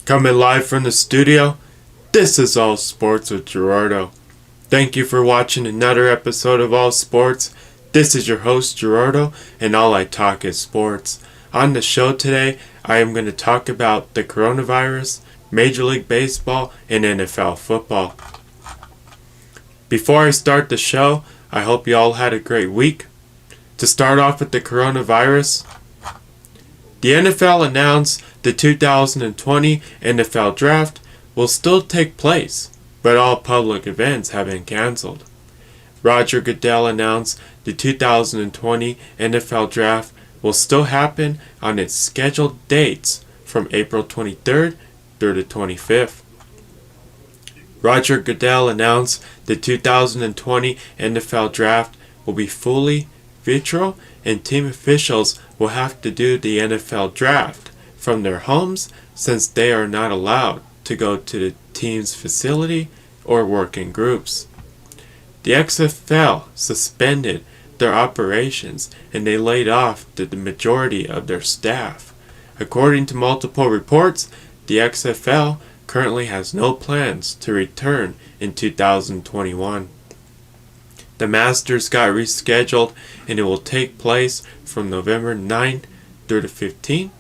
Coming live from the studio, this is All Sports with Gerardo. Thank you for watching another episode of All Sports. This is your host Gerardo, and all I talk is sports. On the show today, I am going to talk about the coronavirus, Major League Baseball, and NFL football. Before I start the show, I hope you all had a great week. To start off with the coronavirus, the NFL announced the 2020 NFL Draft will still take place, but all public events have been canceled. Roger Goodell announced the 2020 NFL Draft will still happen on its scheduled dates from April 23rd through the 25th. Roger Goodell announced the 2020 NFL Draft will be fully virtual, and team officials will have to do the NFL Draft from their homes since they are not allowed to go to the team's facility or work in groups. The XFL suspended their operations and they laid off the majority of their staff. According to multiple reports, the XFL currently has no plans to return in 2021. The Masters got rescheduled and it will take place from November 9th through the 15th.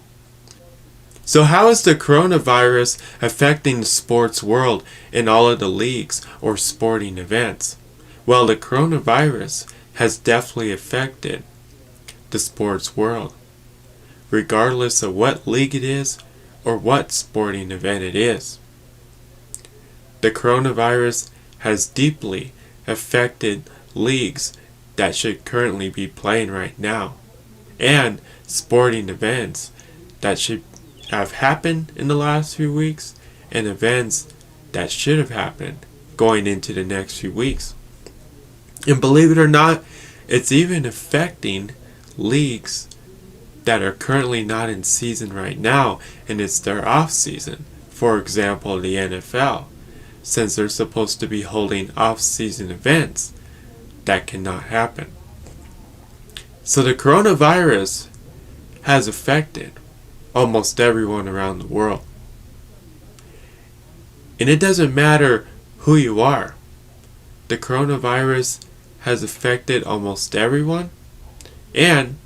So how is the coronavirus affecting the sports world in all of the leagues or sporting events? Well, the coronavirus has definitely affected the sports world, regardless of what league it is or what sporting event it is. The coronavirus has deeply affected leagues that should currently be playing right now, and sporting events that should have happened in the last few weeks, and events that should have happened going into the next few weeks. And believe it or not, it's even affecting leagues that are currently not in season right now, and it's their off season. For example, the NFL, since they're supposed to be holding off-season events, that cannot happen. So the coronavirus has affected almost everyone around the world. And it doesn't matter who you are. The coronavirus has affected almost everyone, and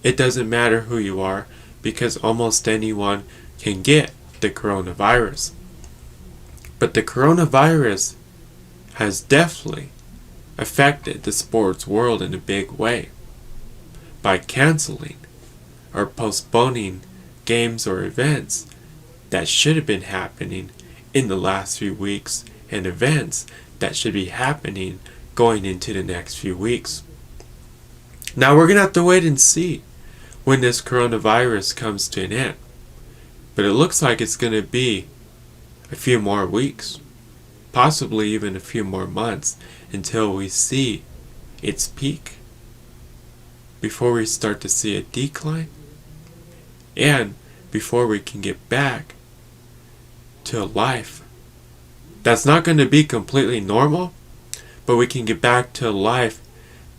it doesn't matter who you are because almost anyone can get the coronavirus. But the coronavirus has definitely affected the sports world in a big way by canceling or postponing games or events that should have been happening in the last few weeks and events that should be happening going into the next few weeks. Now we're going to have to wait and see when this coronavirus comes to an end. But it looks like it's going to be a few more weeks, possibly even a few more months until we see its peak, before we start to see a decline, and before we can get back to a life that's not going to be completely normal, but we can get back to a life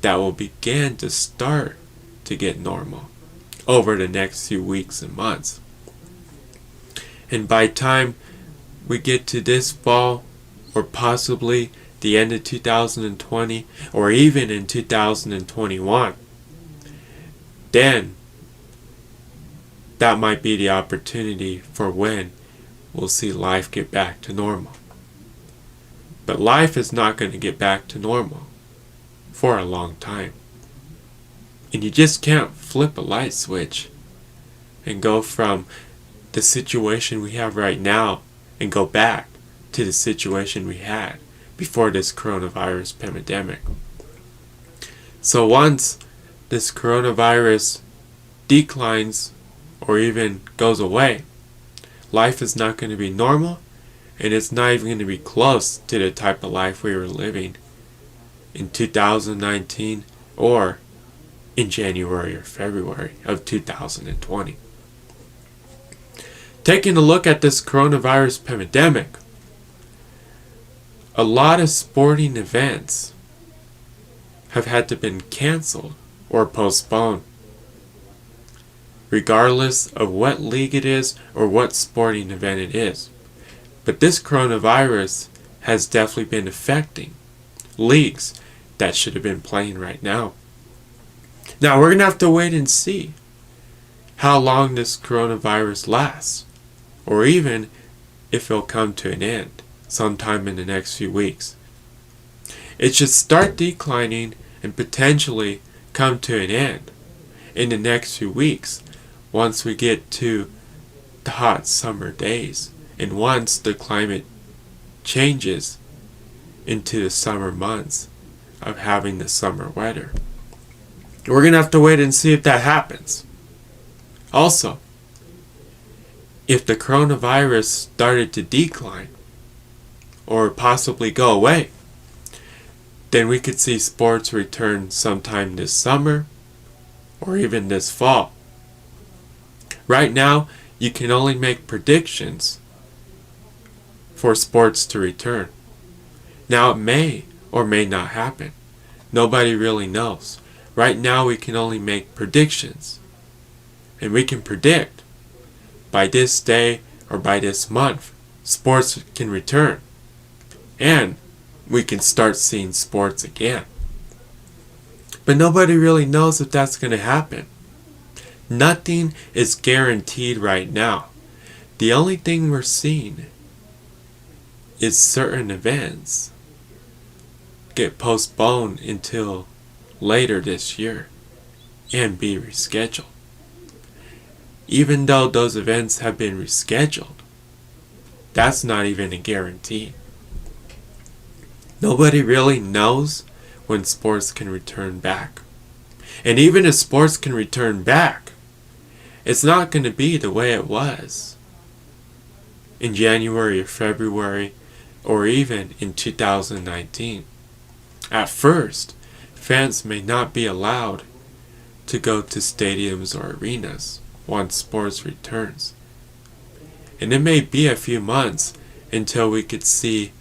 that will begin to start to get normal over the next few weeks and months. And by the time we get to this fall, or possibly the end of 2020, or even in 2021, then that might be the opportunity for when we'll see life get back to normal. But life is not going to get back to normal for a long time. And you just can't flip a light switch and go from the situation we have right now and go back to the situation we had before this coronavirus pandemic. So once this coronavirus declines or even goes away, life is not going to be normal, and it's not even going to be close to the type of life we were living in 2019 or in January or February of 2020. Taking a look at this coronavirus pandemic, a lot of sporting events have had to been canceled or postponed. regardless of what league it is or what sporting event it is. But this coronavirus has definitely been affecting leagues that should have been playing right now. Now we're going to have to wait and see how long this coronavirus lasts, or even if it'll come to an end sometime in the next few weeks. It should start declining and potentially come to an end in the next few weeks once we get to the hot summer days and once the climate changes into the summer months of having the summer weather. We're going to have to wait and see if that happens. Also, if the coronavirus started to decline or possibly go away, then we could see sports return sometime this summer or even this fall. Right now, you can only make predictions for sports to return. Now, it may or may not happen. Nobody really knows. Right now, we can only make predictions. And we can predict by this day or by this month, sports can return. And we can start seeing sports again. But nobody really knows if that's going to happen. Nothing is guaranteed right now. The only thing we're seeing is certain events get postponed until later this year and be rescheduled. Even though those events have been rescheduled, that's not even a guarantee. Nobody really knows when sports can return back. And even if sports can return back, it's not going to be the way it was in January or February or even in 2019. At first, fans may not be allowed to go to stadiums or arenas once sports returns. And it may be a few months until we could see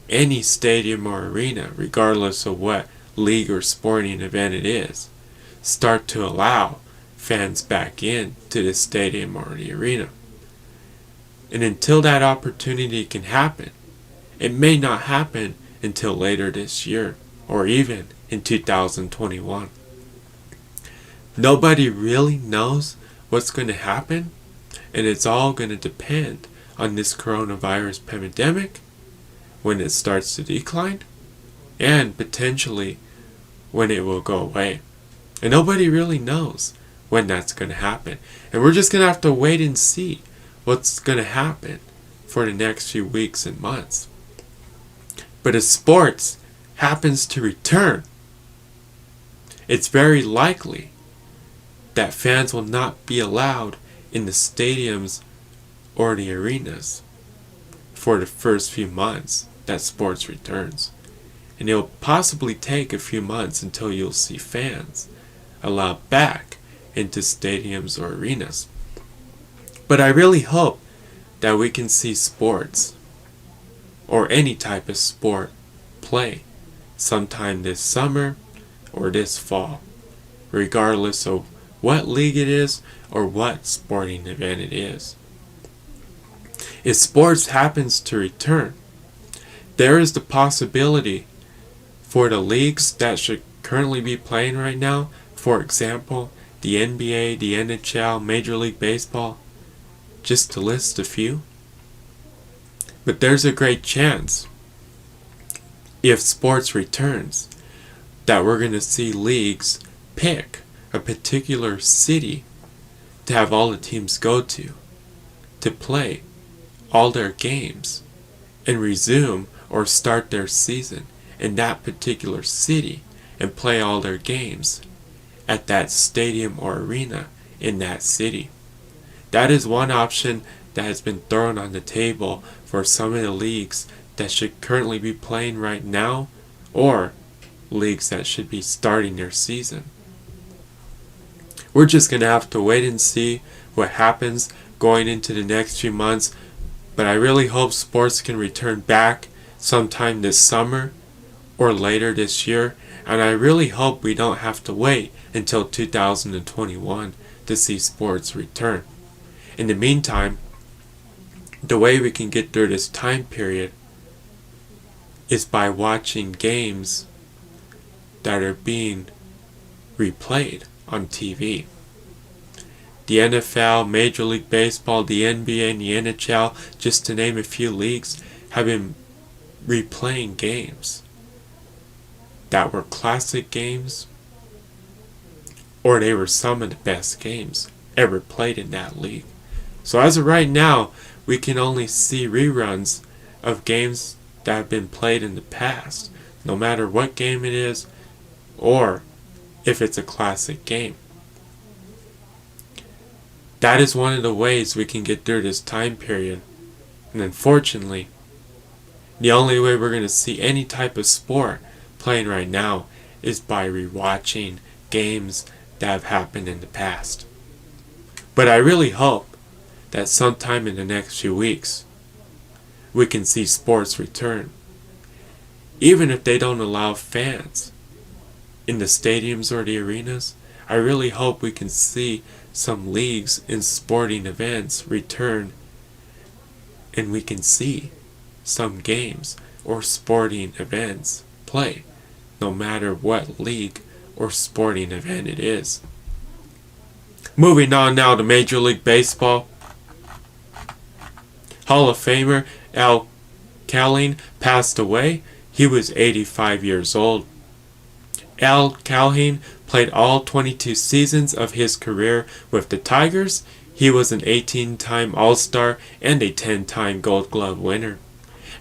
any stadium or arena, regardless of what league or sporting event it is, start to allow fans back in to the stadium or the arena. And until that opportunity can happen, it may not happen until later this year or even in 2021. Nobody really knows what's going to happen, and it's all going to depend on this coronavirus pandemic when it starts to decline and potentially when it will go away. And nobody really knows when that's going to happen. And we're just going to have to wait and see what's going to happen for the next few weeks and months. But if sports happens to return, it's very likely that fans will not be allowed in the stadiums or the arenas for the first few months that sports returns. And it'll possibly take a few months until you'll see fans allowed back into stadiums or arenas. But I really hope that we can see sports or any type of sport play sometime this summer or this fall, regardless of what league it is or what sporting event it is. If sports happens to return, there is the possibility for the leagues that should currently be playing right now, for example, the NBA, the NHL, Major League Baseball, just to list a few. But there's a great chance, if sports returns, that we're going to see leagues pick a particular city to have all the teams go to play all their games and resume or start their season in that particular city and play all their games at that stadium or arena in that city. That is one option that has been thrown on the table for some of the leagues that should currently be playing right now or leagues that should be starting their season. We're just going to have to wait and see what happens going into the next few months, but I really hope sports can return back sometime this summer or later this year, and I really hope we don't have to wait until 2021 to see sports return. In the meantime, the way we can get through this time period is by watching games that are being replayed on TV. The NFL, Major League Baseball, the NBA, and the NHL, just to name a few leagues, have been replaying games that were classic games, or they were some of the best games ever played in that league. So as of right now, we can only see reruns of games that have been played in the past, no matter what game it is, or if it's a classic game. That is one of the ways we can get through this time period. And unfortunately, the only way we're going to see any type of sport playing right now is by rewatching games that have happened in the past. But I really hope that sometime in the next few weeks, we can see sports return. Even if they don't allow fans in the stadiums or the arenas, I really hope we can see some leagues and sporting events return, and we can see some games or sporting events play, no matter what league or sporting event it is. Moving on now to Major League Baseball. Hall of Famer Al Calhoun passed away. He was 85 years old. Al Calhoun played all 22 seasons of his career with the Tigers. He was an 18-time All-Star and a 10-time Gold Glove winner.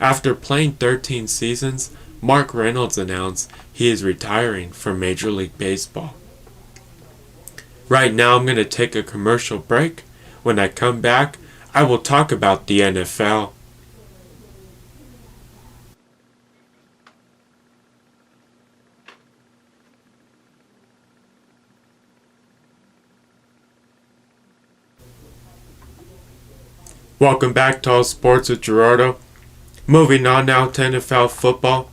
After playing 13 seasons, Mark Reynolds announced he is retiring from Major League Baseball. Right now I'm going to take a commercial break. When I come back, I will talk about the NFL. Welcome back to All Sports with Gerardo. Moving on now to NFL football.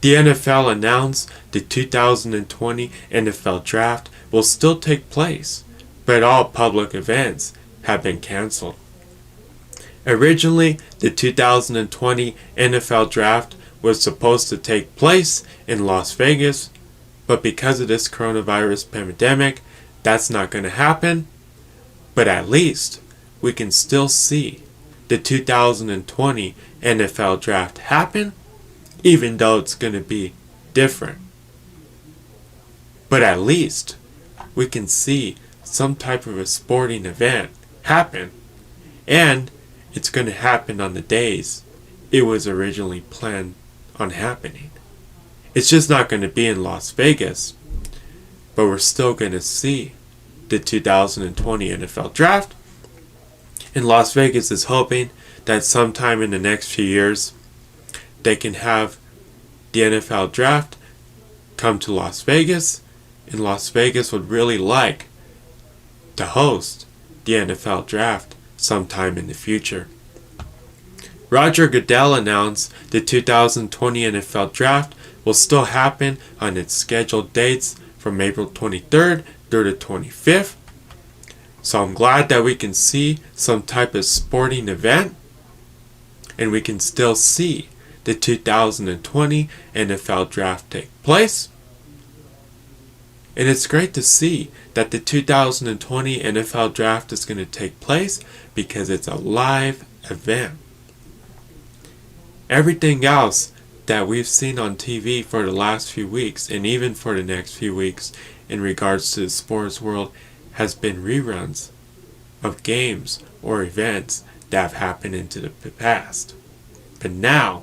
The NFL announced the 2020 NFL Draft will still take place, but all public events have been canceled. Originally, the 2020 NFL Draft was supposed to take place in Las Vegas, but because of this coronavirus pandemic, that's not going to happen. But at least we can still see the 2020 NFL Draft happen, even though it's going to be different. But at least we can see some type of a sporting event happen, and it's going to happen on the days it was originally planned on happening. It's just not going to be in Las Vegas, but we're still going to see the 2020 NFL Draft. And Las Vegas is hoping that sometime in the next few years, they can have the NFL Draft come to Las Vegas, and Las Vegas would really like to host the NFL Draft sometime in the future. Roger Goodell announced the 2020 NFL Draft will still happen on its scheduled dates from April 23rd through the 25th. So I'm glad that we can see some type of sporting event, and we can still see the 2020 NFL Draft take place. And it's great to see that the 2020 NFL Draft is going to take place because it's a live event. Everything else that we've seen on TV for the last few weeks, and even for the next few weeks in regards to the sports world, has been reruns of games or events that have happened into the past. But now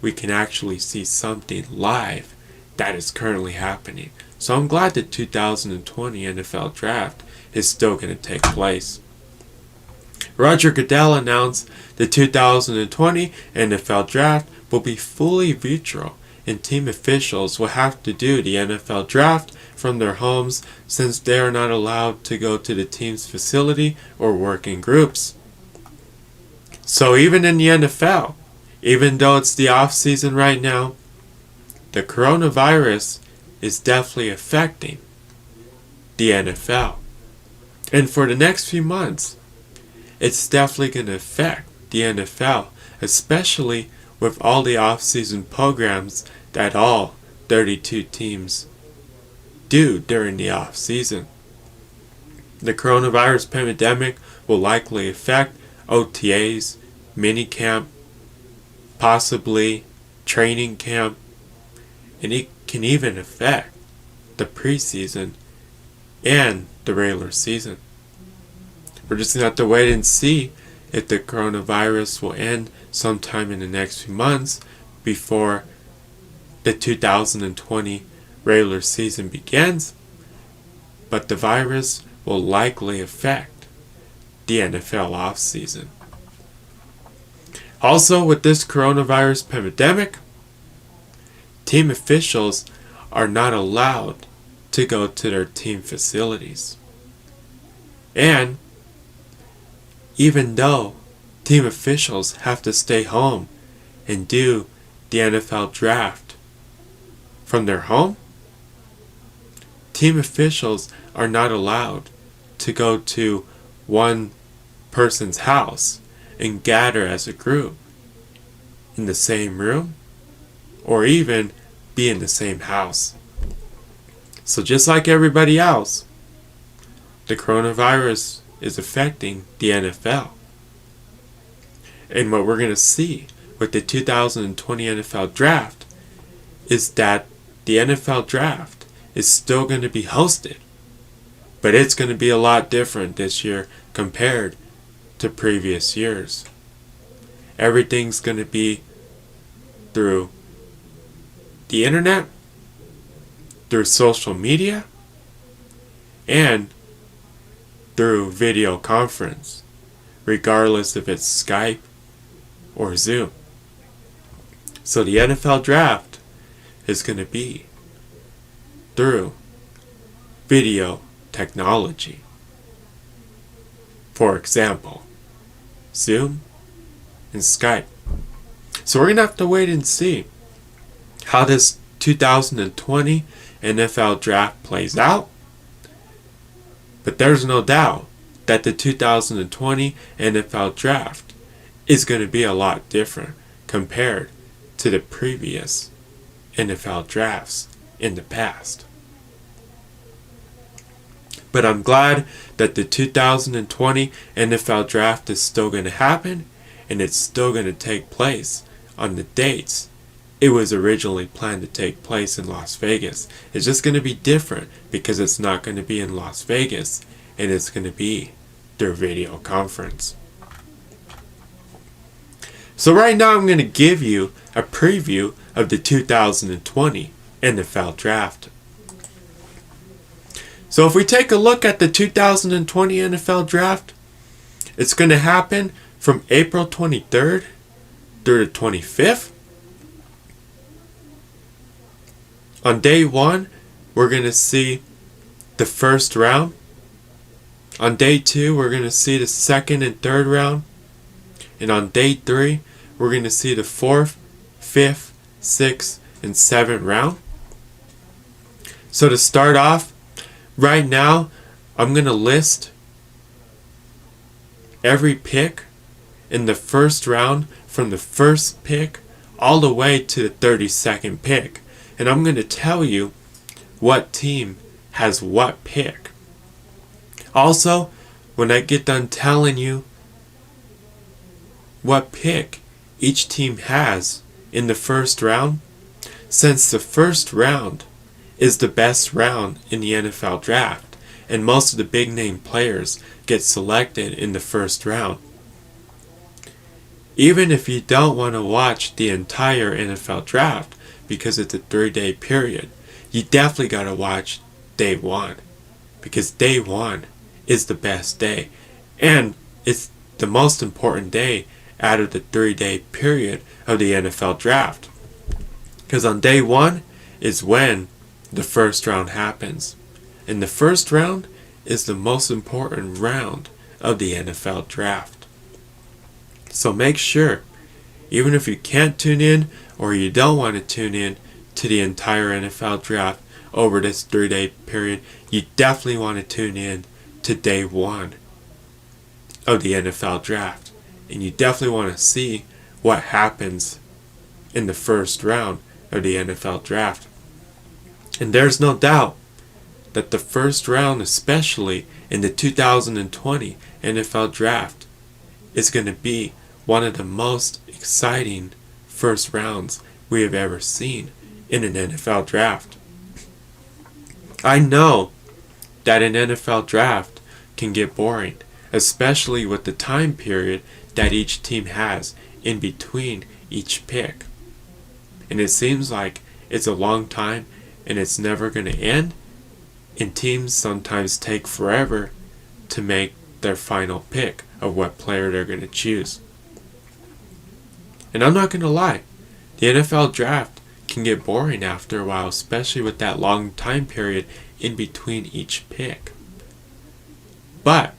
we can actually see something live that is currently happening. So I'm glad the 2020 NFL Draft is still going to take place. Roger Goodell announced the 2020 NFL Draft will be fully virtual, and team officials will have to do the NFL Draft from their homes since they are not allowed to go to the team's facility or work in groups. So even in the NFL, even though it's the off season right now, the coronavirus is definitely affecting the NFL. And for the next few months, it's definitely going to affect the NFL, especially with all the off-season programs that all 32 teams do during the off-season. The coronavirus pandemic will likely affect OTAs, minicamp, possibly training camp, and it can even affect the preseason and the regular season. We're just going to have to wait and see if the coronavirus will end sometime in the next few months before the 2020 regular season begins. But the virus will likely affect the NFL offseason. Also, with this coronavirus pandemic, team officials are not allowed to go to their team facilities. And even though team officials have to stay home and do the NFL draft from their home, team officials are not allowed to go to one person's house and gather as a group in the same room or even be in the same house. So just like everybody else, the coronavirus is affecting the NFL. And what we're going to see with the 2020 NFL draft is that the NFL draft is still going to be hosted, but it's going to be a lot different this year compared to previous years. Everything's going to be through the internet, through social media, and through video conference, regardless if it's Skype or Zoom. So the NFL draft is going to be through video technology. For example, Zoom and Skype. So we're going to have to wait and see how this 2020 NFL draft plays out. But there's no doubt that the 2020 NFL draft is going to be a lot different compared to the previous NFL drafts in the past. But I'm glad that the 2020 NFL draft is still going to happen, and it's still going to take place on the dates it was originally planned to take place in Las Vegas. It's just going to be different because it's not going to be in Las Vegas, and it's going to be through video conference. So right now I'm going to give you a preview of the 2020 NFL Draft. So if we take a look at the 2020 NFL Draft, it's going to happen from April 23rd through the 25th. On day 1, we're going to see the first round. On day 2, we're going to see the second and third round. And on day 3, we're going to see the 4th, 5th, 6th, and 7th round. So to start off, right now, I'm going to list every pick in the first round from the first pick all the way to the 32nd pick. And I'm going to tell you what team has what pick. Also, when I get done telling you what pick each team has in the first round, since the first round is the best round in the NFL draft, and most of the big name players get selected in the first round. Even if you don't want to watch the entire NFL draft because it's a 3-day period, you definitely got to watch day 1, because day 1 is the best day, and it's the most important day out of the 3-day period of the NFL draft. Because on day 1 is when the first round happens. And the first round is the most important round of the NFL draft. So make sure, even if you can't tune in or you don't want to tune in to the entire NFL draft over this 3-day period, you definitely want to tune in to day one of the NFL draft. And you definitely want to see what happens in the first round of the NFL draft. And there's no doubt that the first round, especially in the 2020 NFL draft, is going to be one of the most exciting first rounds we have ever seen in an NFL draft. I know that an NFL draft can get boring, especially with the time period that each team has in between each pick. And it seems like it's a long time and it's never going to end, and teams sometimes take forever to make their final pick of what player they're going to choose. And I'm not going to lie, the NFL draft can get boring after a while, especially with that long time period in between each pick. But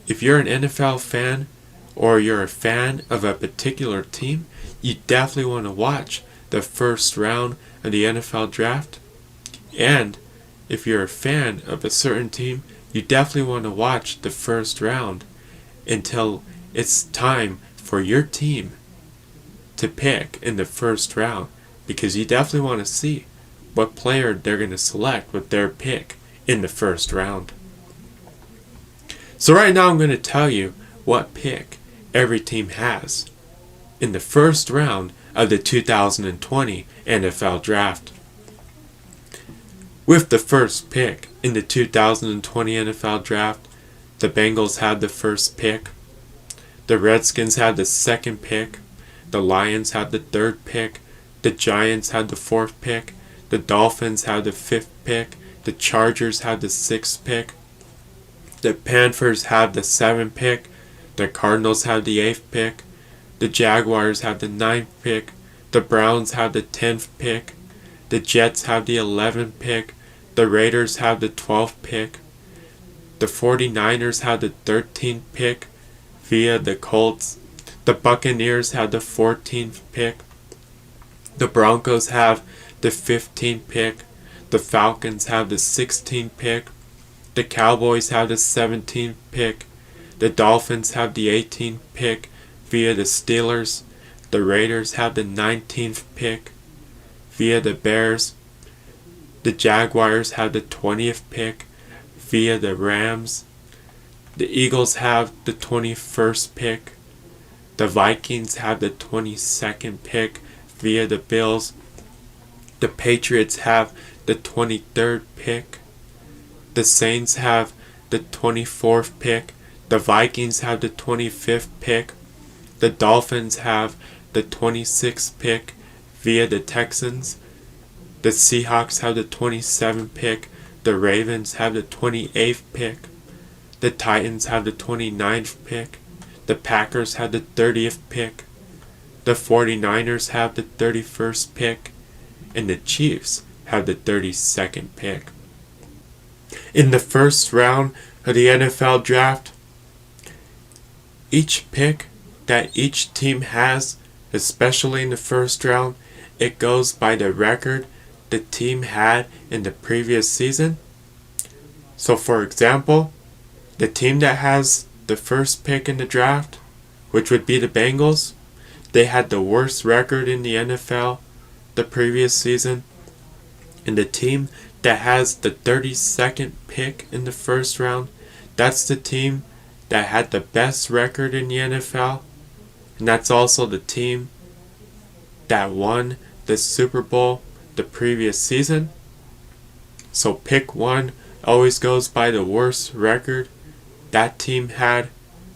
if you're an NFL fan or you're a fan of a particular team, you definitely want to watch the first round of the NFL draft. And if you're a fan of a certain team, you definitely want to watch the first round until it's time for your team to pick in the first round, because you definitely want to see what player they're going to select with their pick in the first round. So right now I'm going to tell you what pick every team has in the first round of the 2020 NFL Draft. With the first pick in the 2020 NFL Draft, the Bengals had the first pick, the Redskins had the second pick, the Lions had the third pick, the Giants had the fourth pick, the Dolphins had the fifth pick, the Chargers had the sixth pick, the Panthers had the seventh pick, the Cardinals had the eighth pick, the Jaguars had the ninth pick, the Browns had the 10th pick, the Jets have the 11th pick, the Raiders have the 12th pick, the 49ers had the 13th pick via the Colts, the Buccaneers had the 14th pick, the Broncos have the 15th pick, the Falcons have the 16th pick, the Cowboys have the 17th pick, the Dolphins have the 18th pick via the Steelers, the Raiders have the 19th pick via the Bears, the Jaguars have the 20th pick via the Rams, the Eagles have the 21st pick, the Vikings have the 22nd pick via the Bills, the Patriots have the 23rd pick, the Saints have the 24th pick, the Vikings have the 25th pick, the Dolphins have the 26th pick via the Texans, the Seahawks have the 27th pick, the Ravens have the 28th pick, the Titans have the 29th pick, the Packers have the 30th pick, the 49ers have the 31st pick, and the Chiefs have the 32nd pick. In the first round of the NFL Draft, each pick that each team has, especially in the first round, it goes by the record the team had in the previous season. So for example, the team that has the first pick in the draft, which would be the Bengals, they had the worst record in the NFL the previous season. And the team that has the 32nd pick in the first round, that's the team that had the best record in the NFL. And that's also the team that won the Super Bowl the previous season. So pick one always goes by the worst record that team had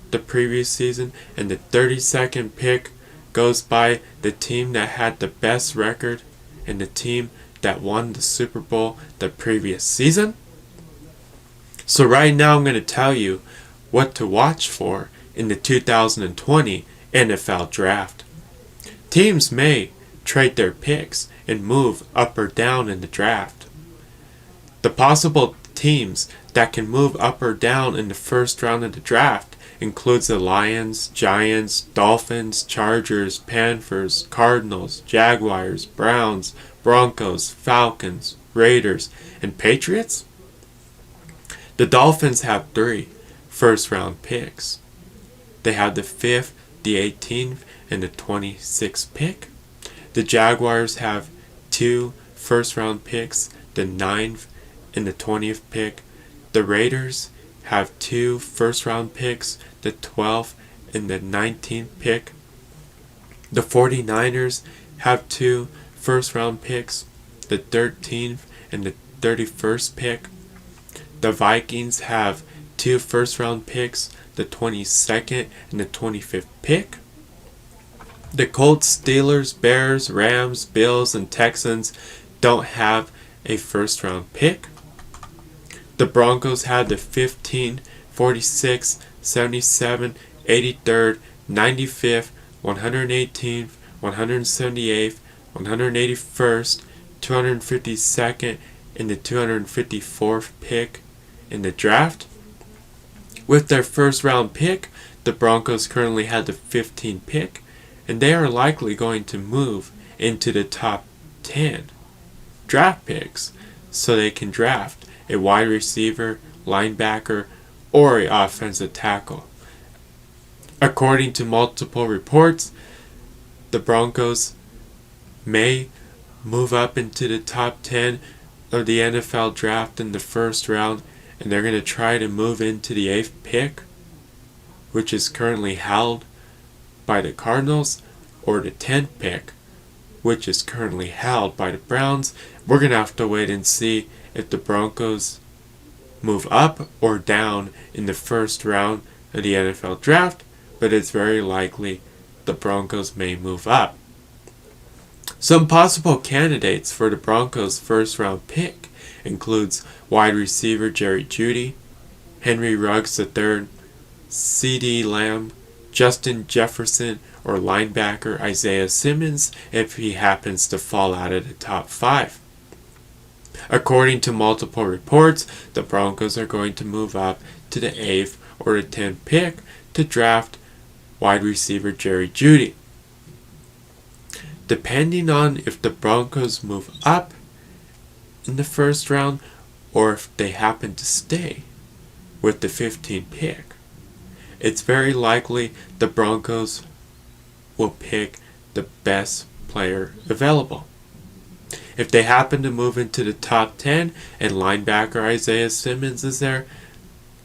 the previous season, and the 32nd pick goes by the team that had the best record and the team that won the Super Bowl the previous season. So right now I'm going to tell you what to watch for in the 2020 NFL Draft. Teams may trade their picks and move up or down in the draft. The possible teams that can move up or down in the first round of the draft includes the Lions, Giants, Dolphins, Chargers, Panthers, Cardinals, Jaguars, Browns, Broncos, Falcons, Raiders, and Patriots. The Dolphins have 3 first-round picks. They have the 5th, the 18th, and the 26th pick. The Jaguars have 2 first-round picks, the 9th and the 20th pick. The Raiders have 2 first-round picks, the 12th and the 19th pick. The 49ers have 2 first-round picks, the 13th and the 31st pick. The Vikings have 2 first-round picks, the 22nd and the 25th pick. The Colts, Steelers, Bears, Rams, Bills, and Texans don't have a first-round pick. The Broncos have the 15, 46, 77, 83rd, 95th, 118th, 178th, 181st, 252nd, and the 254th pick in the draft. With their first round pick, the Broncos currently have the 15th pick, and they are likely going to move into the top 10 draft picks so they can draft a wide receiver, linebacker, or an offensive tackle. According to multiple reports, the Broncos may move up into the top 10 of the NFL draft in the first round, and they're going to try to move into the 8th pick, which is currently held by the Cardinals, or the 10th pick, which is currently held by the Browns. We're going to have to wait and see if the Broncos move up or down in the first round of the NFL draft, but it's very likely the Broncos may move up. Some possible candidates for the Broncos' first round pick includes wide receiver Jerry Jeudy, Henry Ruggs III, CeeDee Lamb, Justin Jefferson, or linebacker Isaiah Simmons if he happens to fall out of the top 5. According to multiple reports, the Broncos are going to move up to the 8th or the 10th pick to draft wide receiver Jerry Jeudy. Depending on if the Broncos move up in the first round or if they happen to stay with the 15th pick, it's very likely the Broncos will pick the best player available. If they happen to move into the top 10 and linebacker Isaiah Simmons is there,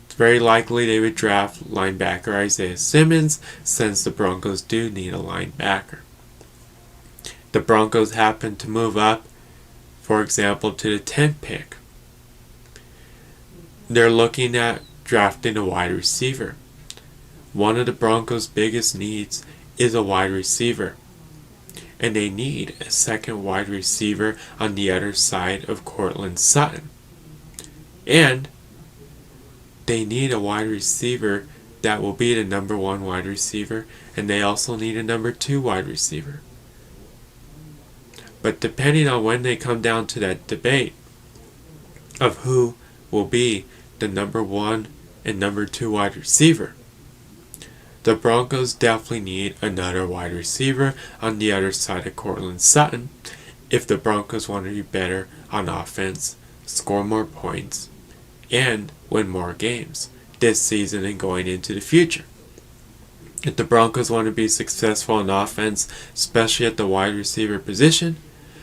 it's very likely they would draft linebacker Isaiah Simmons, since the Broncos do need a linebacker. The Broncos happen to move up, for example, to the 10th pick. They're looking at drafting a wide receiver. One of the Broncos' biggest needs is a wide receiver, and they need a second wide receiver on the other side of Courtland Sutton. And they need a wide receiver that will be the number 1 wide receiver, and they also need a number 2 wide receiver. But depending on when they come down to that debate of who will be the number 1 and number 2 wide receiver, the Broncos definitely need another wide receiver on the other side of Courtland Sutton if the Broncos want to be better on offense, score more points, and win more games this season and going into the future. If the Broncos want to be successful on offense, especially at the wide receiver position,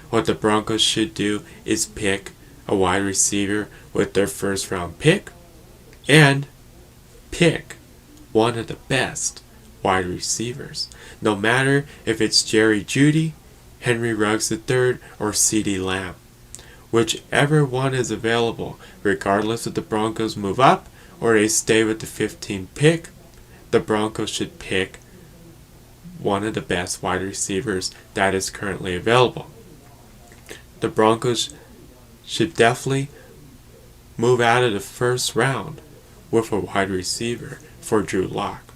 what the Broncos should do is pick a wide receiver with their first round pick and pick one of the best wide receivers, no matter if it's Jerry Jeudy, Henry Ruggs III, or CeeDee Lamb. Whichever one is available, regardless if the Broncos move up or they stay with the 15th pick, the Broncos should pick one of the best wide receivers that is currently available. The Broncos should definitely move out of the first round with a wide receiver for Drew Lock.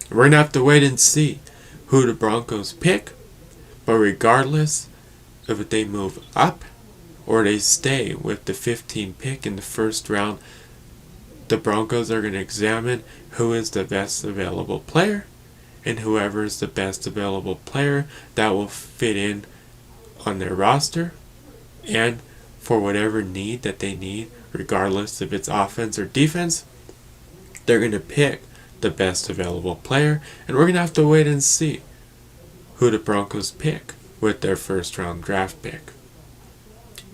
We're going to have to wait and see who the Broncos pick, but regardless if they move up or they stay with the 15th pick in the first round, the Broncos are going to examine who is the best available player, and whoever is the best available player that will fit in on their roster and for whatever need that they need regardless if it's offense or defense. They're going to pick the best available player, and we're going to have to wait and see who the Broncos pick with their first round draft pick.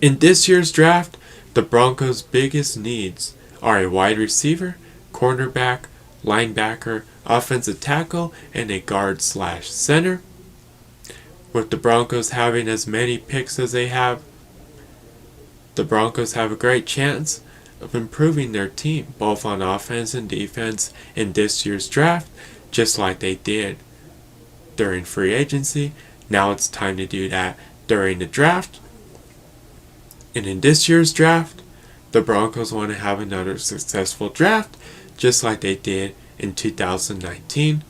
In this year's draft, the Broncos' biggest needs are a wide receiver, cornerback, linebacker, offensive tackle, and a guard/center. With the Broncos having as many picks as they have, the Broncos have a great chance of improving their team, both on offense and defense, in this year's draft, just like they did during free agency. Now it's time to do that during the draft. And in this year's draft, the Broncos want to have another successful draft, just like they did in 2019.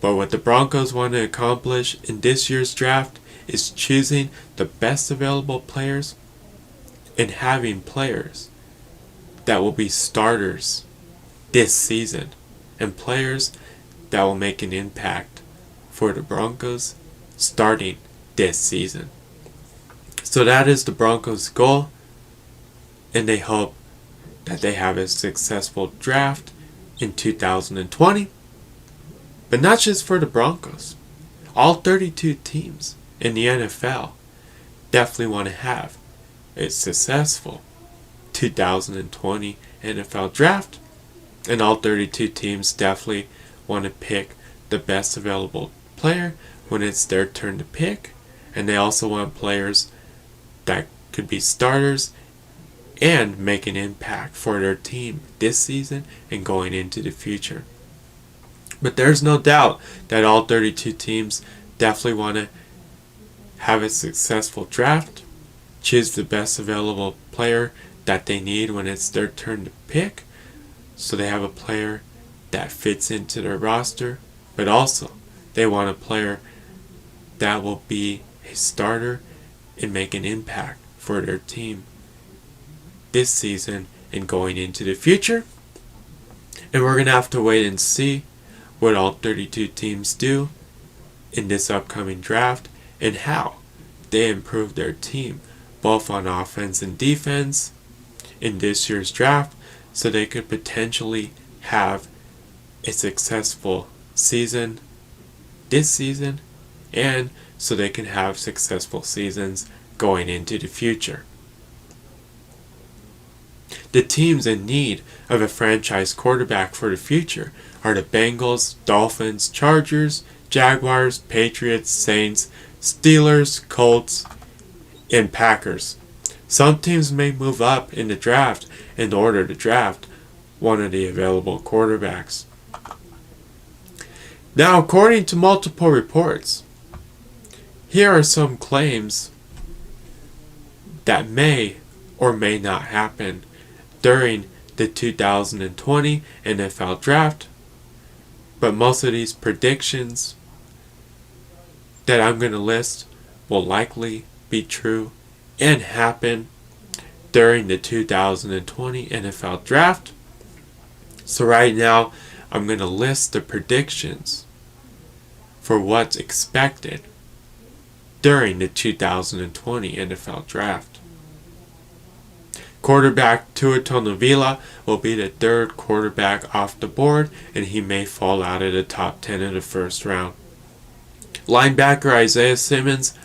But what the Broncos want to accomplish in this year's draft is choosing the best available players and having players that will be starters this season and players that will make an impact for the Broncos starting this season. So that is the Broncos' goal, and they hope that they have a successful draft in 2020. But not just for the Broncos. All 32 teams in the NFL definitely want to have a successful 2020 NFL draft, and all 32 teams definitely want to pick the best available player when it's their turn to pick, and they also want players that could be starters and make an impact for their team this season and going into the future. But there's no doubt that all 32 teams definitely want to have a successful draft, choose the best available player that they need when it's their turn to pick, so they have a player that fits into their roster, but also they want a player that will be a starter and make an impact for their team this season and going into the future. And we're going to have to wait and see what all 32 teams do in this upcoming draft and how they improve their team, both on offense and defense, in this year's draft, so they could potentially have a successful season this season, and so they can have successful seasons going into the future. The teams in need of a franchise quarterback for the future are the Bengals, Dolphins, Chargers, Jaguars, Patriots, Saints, Steelers, Colts, and Packers. Some teams may move up in the draft in order to draft one of the available quarterbacks. Now, according to multiple reports, here are some claims that may or may not happen during the 2020 NFL Draft, but most of these predictions that I'm going to list will likely be true and happen during the 2020 NFL Draft. So right now, I'm going to list the predictions for what's expected during the 2020 NFL Draft. Quarterback Tua Tagovailoa will be the third quarterback off the board, and he may fall out of the top 10 in the first round. Linebacker Isaiah Simmons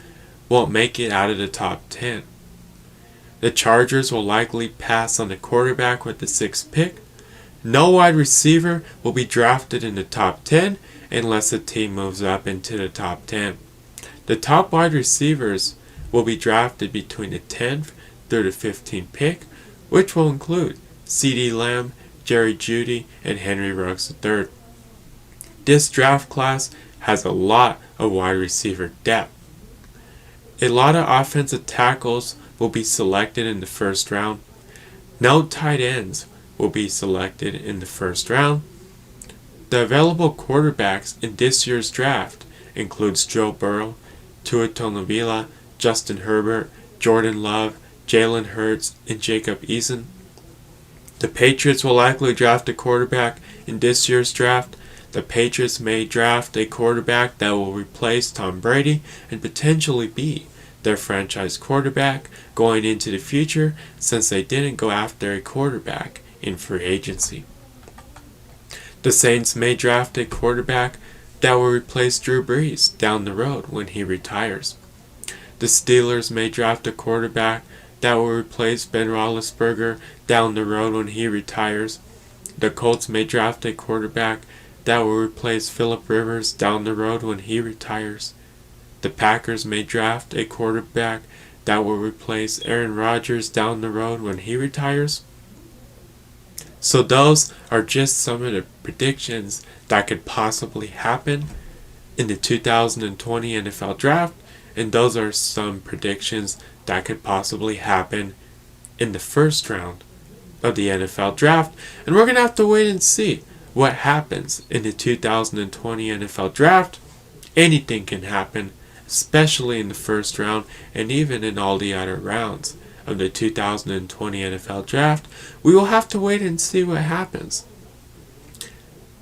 won't make it out of the top 10. The Chargers will likely pass on the quarterback with the 6th pick. No wide receiver will be drafted in the top 10 unless the team moves up into the top 10. The top wide receivers will be drafted between the 10th through the 15th pick, which will include CeeDee Lamb, Jerry Jeudy, and Henry Ruggs III. This draft class has a lot of wide receiver depth. A lot of offensive tackles will be selected in the first round. No tight ends will be selected in the first round. The available quarterbacks in this year's draft includes Joe Burrow, Tua Tagovailoa, Justin Herbert, Jordan Love, Jalen Hurts, and Jacob Eason. The Patriots will likely draft a quarterback in this year's draft. The Patriots may draft a quarterback that will replace Tom Brady and potentially be their franchise quarterback going into the future, since they didn't go after a quarterback in free agency. The Saints may draft a quarterback that will replace Drew Brees down the road when he retires. The Steelers may draft a quarterback that will replace Ben Roethlisberger down the road when he retires. The Colts may draft a quarterback that will replace Phillip Rivers down the road when he retires. The Packers may draft a quarterback that will replace Aaron Rodgers down the road when he retires. So those are just some of the predictions that could possibly happen in the 2020 NFL Draft, and those are some predictions that could possibly happen in the first round of the NFL Draft. And we're going to have to wait and see what happens in the 2020 NFL Draft. Anything can happen, especially in the first round and even in all the other rounds of the 2020 NFL Draft. We will have to wait and see what happens.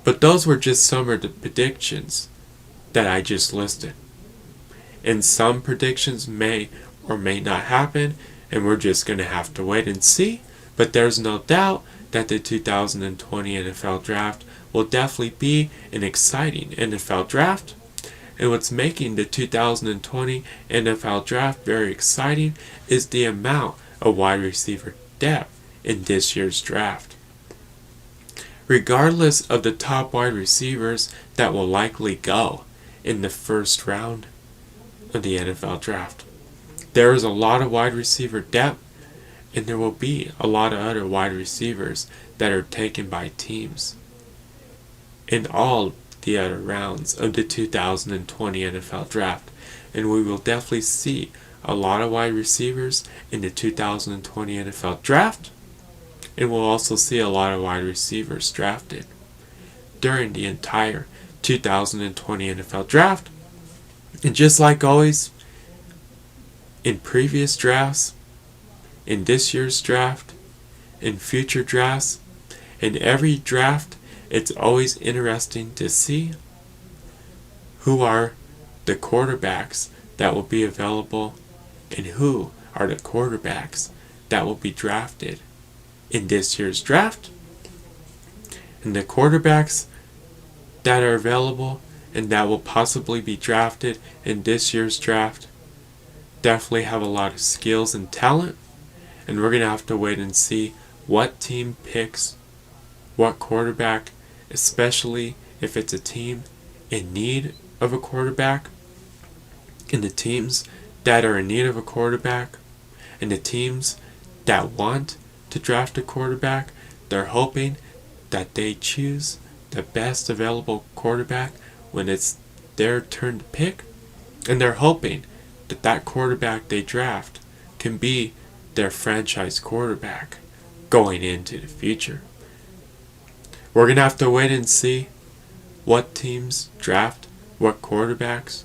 But those were just some of the predictions that I just listed. And some predictions may or may not happen, and we're just going to have to wait and see. But there's no doubt that the 2020 NFL Draft will definitely be an exciting NFL Draft. And what's making the 2020 NFL Draft very exciting is the amount of wide receiver depth in this year's draft. Regardless of the top wide receivers that will likely go in the first round of the NFL Draft, there is a lot of wide receiver depth, and there will be a lot of other wide receivers that are taken by teams in all the other rounds of the 2020 NFL Draft. And we will definitely see a lot of wide receivers in the 2020 NFL Draft, and we'll also see a lot of wide receivers drafted during the entire 2020 NFL Draft. And just like always, in previous drafts, in this year's draft, in future drafts, in every draft, it's always interesting to see who are the quarterbacks that will be available and who are the quarterbacks that will be drafted in this year's draft. And the quarterbacks that are available and that will possibly be drafted in this year's draft definitely have a lot of skills and talent, and we're going to have to wait and see what team picks what quarterback, especially if it's a team in need of a quarterback. And the teams that are in need of a quarterback and the teams that want to draft a quarterback, they're hoping that they choose the best available quarterback when it's their turn to pick, and they're hoping that that quarterback they draft can be their franchise quarterback going into the future. We're going to have to wait and see what teams draft what quarterbacks,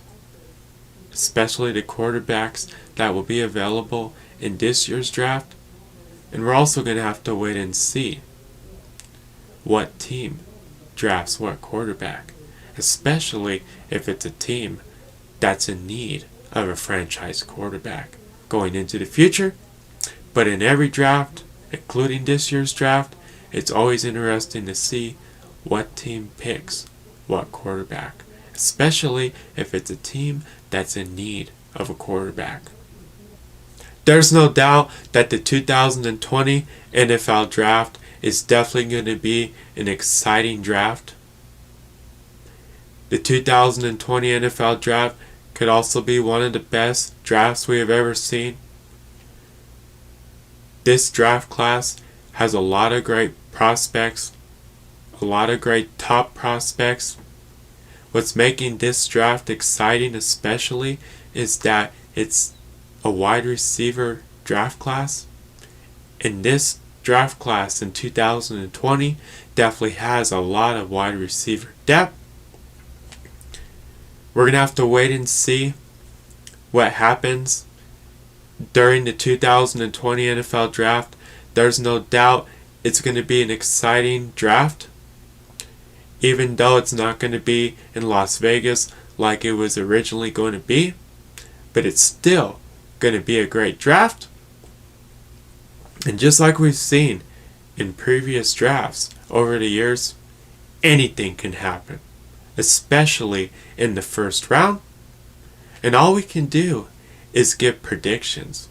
especially the quarterbacks that will be available in this year's draft. And we're also going to have to wait and see what team drafts what quarterback, especially if it's a team that's in need of a franchise quarterback going into the future. But in every draft, including this year's draft, it's always interesting to see what team picks what quarterback, especially if it's a team that's in need of a quarterback. There's no doubt that the 2020 NFL Draft is definitely going to be an exciting draft. The 2020 NFL Draft could also be one of the best drafts we have ever seen. This draft class has a lot of great prospects, a lot of great top prospects. What's making this draft exciting especially is that it's a wide receiver draft class. And this draft class in 2020 definitely has a lot of wide receiver depth. We're going to have to wait and see what happens during the 2020 NFL Draft. There's no doubt it's going to be an exciting draft, even though it's not going to be in Las Vegas like it was originally going to be. But it's still going to be a great draft. And just like we've seen in previous drafts over the years, anything can happen, especially in the first round. And all we can do is give predictions.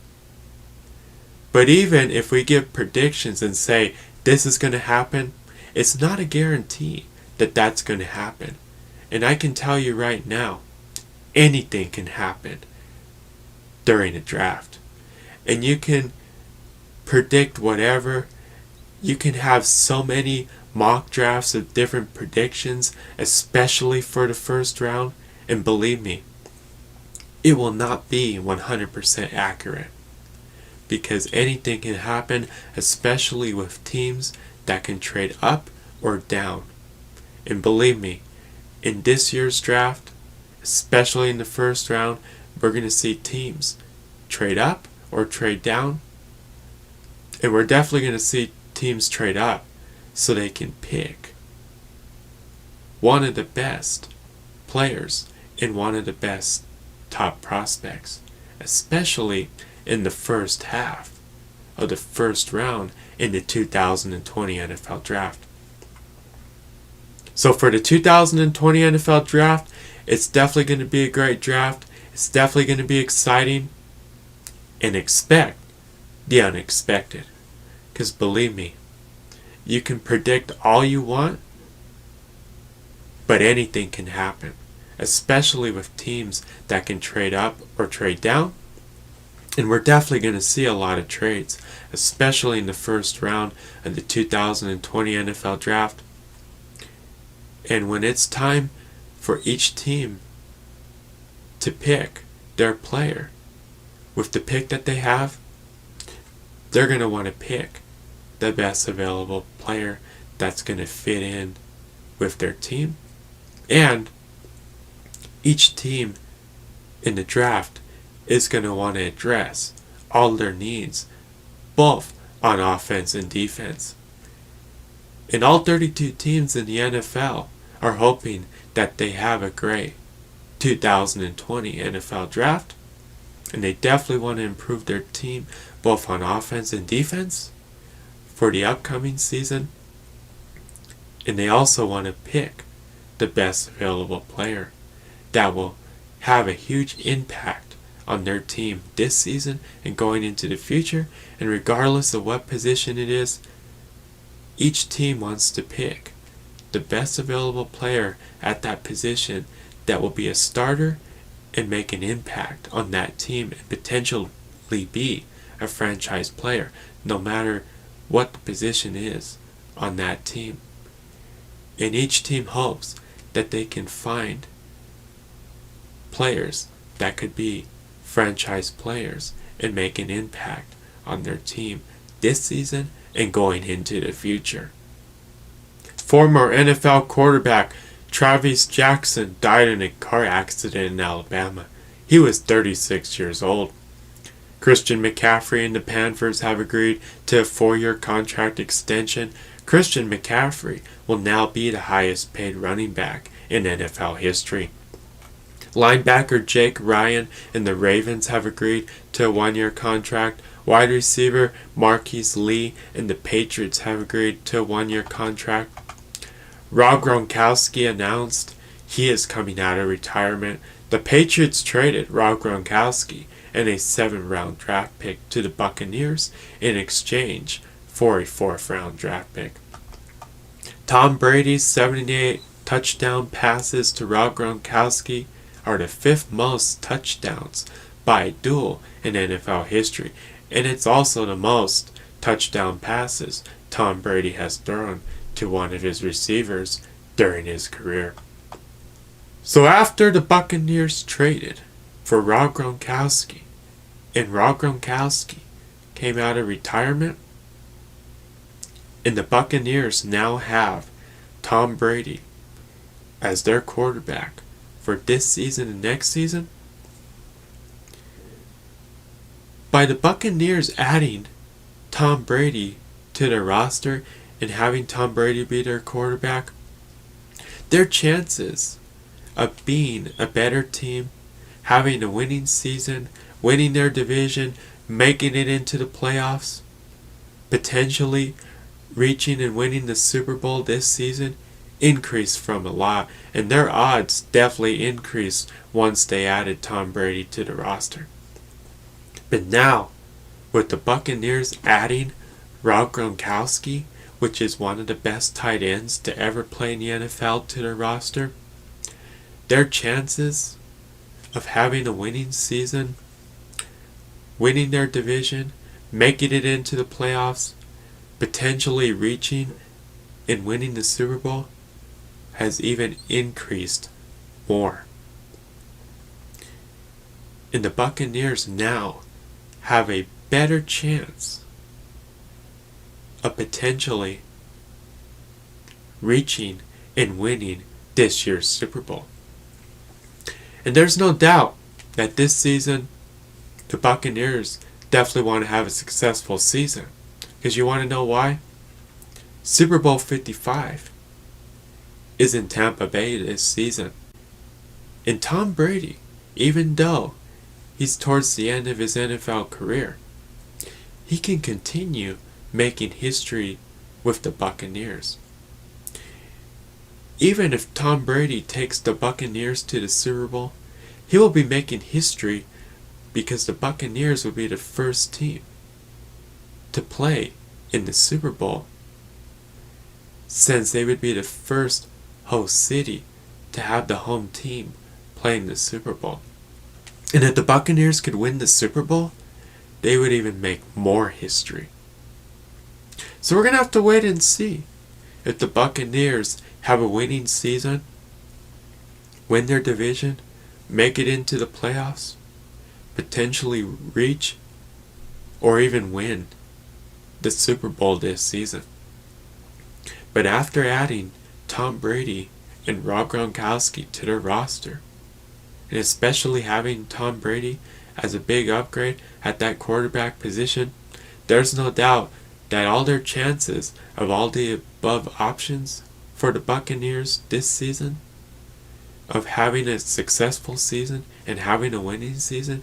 But even if we give predictions and say this is going to happen, it's not a guarantee that that's going to happen. And I can tell you right now, anything can happen during a draft. And you can predict whatever. You can have so many mock drafts of different predictions, especially for the first round. And believe me, it will not be 100% accurate. Because anything can happen, especially with teams that can trade up or down. And believe me, in this year's draft, especially in the first round, we're going to see teams trade up or trade down. And we're definitely going to see teams trade up so they can pick one of the best players and one of the best top prospects, especially in the first half of the first round in the 2020 NFL Draft. So for the 2020 NFL Draft, it's definitely going to be a great draft. It's definitely going to be exciting. And expect the unexpected. Because believe me, you can predict all you want, but anything can happen. Especially with teams that can trade up or trade down. And we're definitely going to see a lot of trades, especially in the first round of the 2020 NFL Draft. And when it's time for each team to pick their player, with the pick that they have, they're going to want to pick the best available player that's going to fit in with their team. And each team in the draft is going to want to address all their needs, both on offense and defense. And all 32 teams in the NFL are hoping that they have a great 2020 NFL Draft, and they definitely want to improve their team both on offense and defense for the upcoming season. And they also want to pick the best available player that will have a huge impact on their team this season and going into the future. And regardless of what position it is, each team wants to pick the best available player at that position that will be a starter and make an impact on that team and potentially be a franchise player, no matter what the position is on that team. And each team hopes that they can find players that could be franchise players and make an impact on their team this season and going into the future. Former NFL quarterback Travis Jackson died in a car accident in Alabama. He was 36 years old. Christian McCaffrey and the Panthers have agreed to a 4-year contract extension. Christian McCaffrey will now be the highest paid running back in NFL history. Linebacker Jake Ryan and the Ravens have agreed to a 1-year contract. Wide receiver Marquise Lee and the Patriots have agreed to a 1-year contract. Rob Gronkowski announced he is coming out of retirement. The Patriots traded Rob Gronkowski and a 7th-round draft pick to the Buccaneers in exchange for a 4th-round draft pick. Tom Brady's 78 touchdown passes to Rob Gronkowski are the 5th most touchdowns by a duel in NFL history, and it's also the most touchdown passes Tom Brady has thrown to one of his receivers during his career. So after the Buccaneers traded for Rob Gronkowski, and Rob Gronkowski came out of retirement, and the Buccaneers now have Tom Brady as their quarterback for this season and next season, by the Buccaneers adding Tom Brady to their roster and having Tom Brady be their quarterback, their chances of being a better team, having a winning season, winning their division, making it into the playoffs, potentially reaching and winning the Super Bowl this season increased from a lot, and their odds definitely increased once they added Tom Brady to the roster. But now, with the Buccaneers adding Rob Gronkowski, which is one of the best tight ends to ever play in the NFL, to their roster, their chances of having a winning season, winning their division, making it into the playoffs, potentially reaching and winning the Super Bowl has even increased more. And the Buccaneers now have a better chance of potentially reaching and winning this year's Super Bowl. And there's no doubt that this season the Buccaneers definitely want to have a successful season. Because you want to know why? Super Bowl 55 is in Tampa Bay this season. And Tom Brady, even though he's towards the end of his NFL career, he can continue making history with the Buccaneers. Even if Tom Brady takes the Buccaneers to the Super Bowl, he will be making history because the Buccaneers will be the first team to play in the Super Bowl, since they would be the first host city to have the home team playing the Super Bowl. And if the Buccaneers could win the Super Bowl, they would even make more history. So we're going to have to wait and see if the Buccaneers have a winning season, win their division, make it into the playoffs, potentially reach or even win the Super Bowl this season. But after adding Tom Brady and Rob Gronkowski to their roster, and especially having Tom Brady as a big upgrade at that quarterback position, there's no doubt that all their chances of all the above options for the Buccaneers this season, of having a successful season and having a winning season,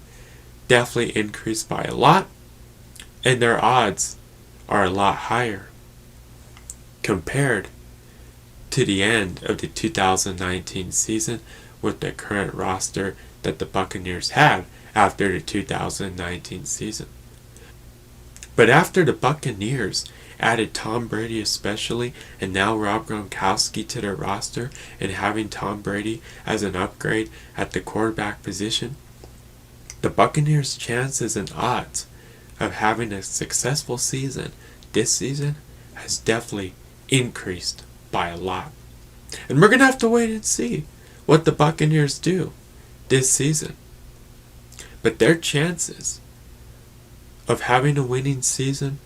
definitely increased by a lot, and their odds are a lot higher compared to the end of the 2019 season with the current roster that the Buccaneers had after the 2019 season. But after the Buccaneers added Tom Brady especially, and now Rob Gronkowski to their roster, and having Tom Brady as an upgrade at the quarterback position, the Buccaneers' chances and odds of having a successful season this season has definitely increased by a lot. And we're going to have to wait and see what the Buccaneers do this season. But their chances of having a winning season,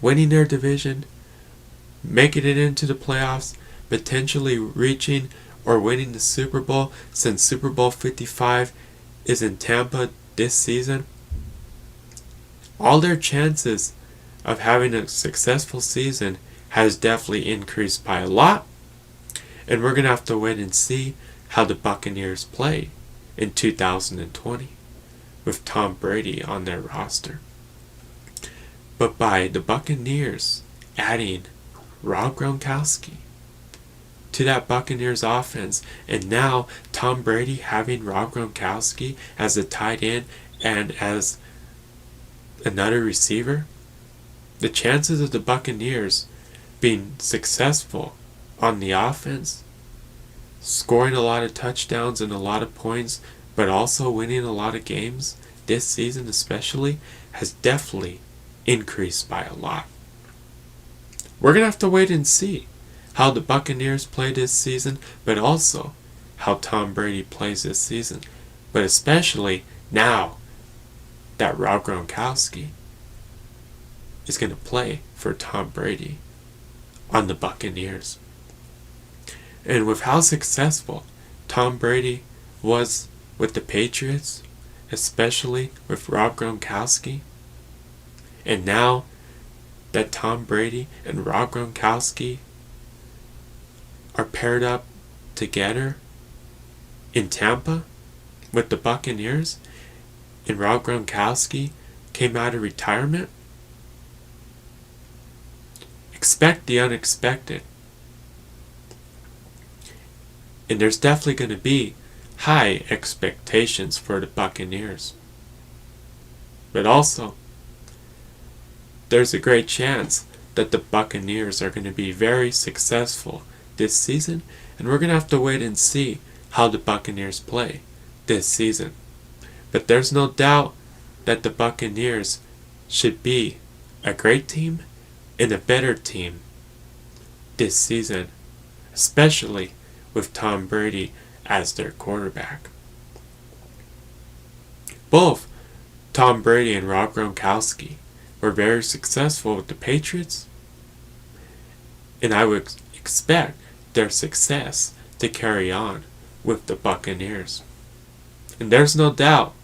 winning their division, making it into the playoffs, potentially reaching or winning the Super Bowl, since Super Bowl 55 is in Tampa this season, all their chances of having a successful season has definitely increased by a lot. And we're going to have to wait and see how the Buccaneers play in 2020 with Tom Brady on their roster. But by the Buccaneers adding Rob Gronkowski to that Buccaneers offense, and now Tom Brady having Rob Gronkowski as a tight end and as another receiver, the chances of the Buccaneers being successful on the offense, scoring a lot of touchdowns and a lot of points, but also winning a lot of games this season especially, has definitely increased by a lot. We're going to have to wait and see how the Buccaneers play this season, but also how Tom Brady plays this season. But especially now that Rob Gronkowski is going to play for Tom Brady on the Buccaneers. And with how successful Tom Brady was with the Patriots, especially with Rob Gronkowski, and now that Tom Brady and Rob Gronkowski are paired up together in Tampa with the Buccaneers, and Rob Gronkowski came out of retirement? Expect the unexpected. And there's definitely going to be high expectations for the Buccaneers. But also, there's a great chance that the Buccaneers are going to be very successful this season, and we're going to have to wait and see how the Buccaneers play this season. But there's no doubt that the Buccaneers should be a great team and a better team this season, especially with Tom Brady as their quarterback. Both Tom Brady and Rob Gronkowski were very successful with the Patriots, and I would expect their success to carry on with the Buccaneers. And there's no doubt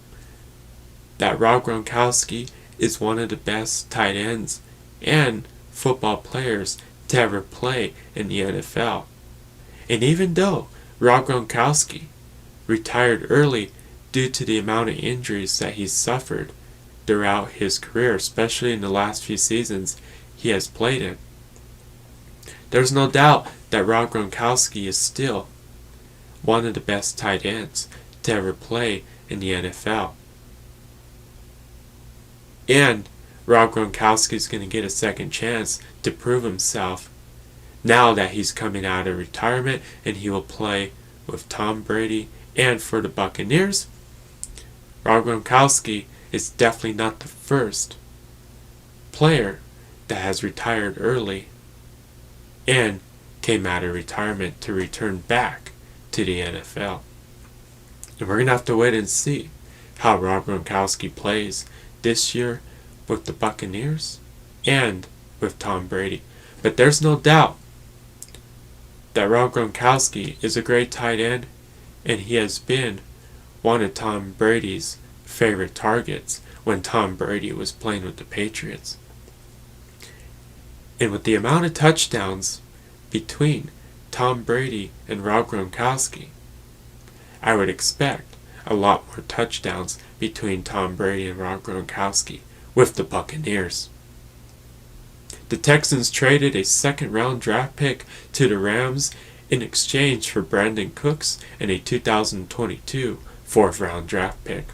that Rob Gronkowski is one of the best tight ends and football players to ever play in the NFL. And even though Rob Gronkowski retired early due to the amount of injuries that he's suffered throughout his career, especially in the last few seasons he has played in, there's no doubt that Rob Gronkowski is still one of the best tight ends to ever play in the NFL. And Rob Gronkowski is going to get a second chance to prove himself now that he's coming out of retirement, and he will play with Tom Brady. And for the Buccaneers, Rob Gronkowski is definitely not the first player that has retired early and came out of retirement to return back to the NFL. And we're going to have to wait and see how Rob Gronkowski plays this year with the Buccaneers and with Tom Brady. But there's no doubt that Rob Gronkowski is a great tight end, and he has been one of Tom Brady's favorite targets when Tom Brady was playing with the Patriots. And with the amount of touchdowns between Tom Brady and Rob Gronkowski, I would expect a lot more touchdowns between Tom Brady and Rob Gronkowski with the Buccaneers. The Texans traded a second-round draft pick to the Rams in exchange for Brandon Cooks and a 2022 fourth-round draft pick.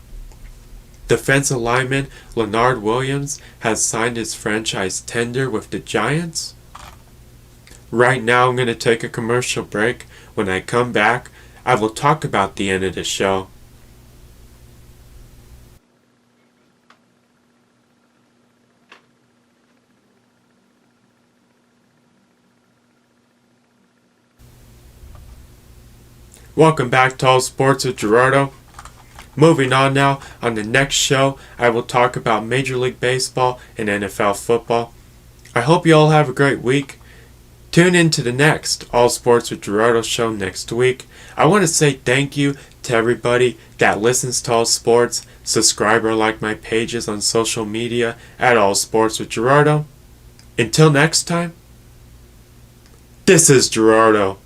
Defensive lineman Leonard Williams has signed his franchise tender with the Giants. Right now I'm going to take a commercial break. When I come back, I will talk about the end of the show. Welcome back to All Sports with Gerardo. Moving on now, on the next show, I will talk about Major League Baseball and NFL football. I hope you all have a great week. Tune in to the next All Sports with Gerardo show next week. I want to say thank you to everybody that listens to All Sports, subscribe or like my pages on social media at All Sports with Gerardo. Until next time, this is Gerardo.